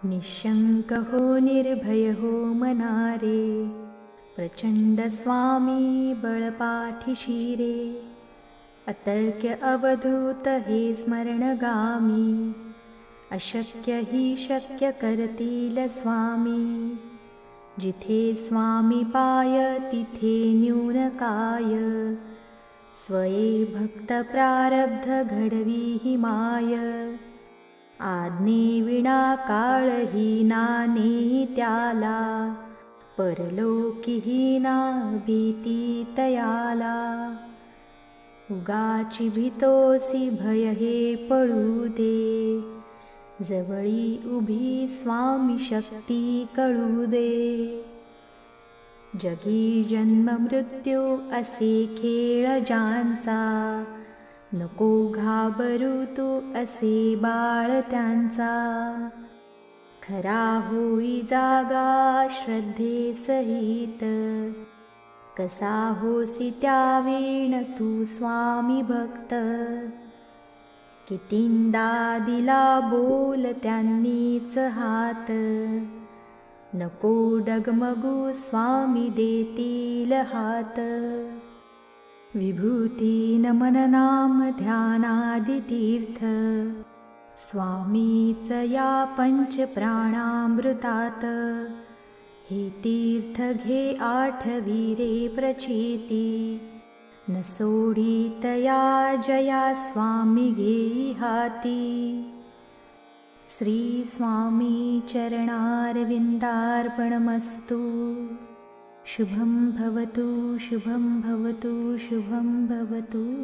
निशंक हो निर्भय हो मनारे, प्रचंड स्वामी बळपाठीशी रे। अतर्क्य अवधूत हे स्मरणगामी, अशक्य ही शक्य करतील स्वामी। जिथे स्वामी पाय तिथे न्यून काय, स्वये भक्त प्रारब्ध घडवी ही माय। आज्ञे विना काळही नाने त्याला, परलोकीही ना भीती तयाला। उगाची भीतोसी भय हे पळू दे, जवळी उभी स्वामी शक्ती कळू दे। जगी जन्म मृत्यू असे खेळ ज्यांचा, नको घाबरू तू असे बाळ त्यांचा। खरा होई जागा श्रद्धे सहित, कसा होसी त्यावेण तू स्वामी भक्त। कितींदा दिला बोल त्यांनीच हात, नको डगमगू स्वामी देतील हात। विभूती नमन नाम ध्यानादि तीर्थ, स्वामीच या पंच प्राणामृतात। हे तीर्थ घे आठवी रे प्रचिती, न सोडित या जया स्वामी घेई हाती। श्री स्वामी चरणारविंदार्पणमस्तु। शुभं भवतु शुभं भवतु शुभं भवतु।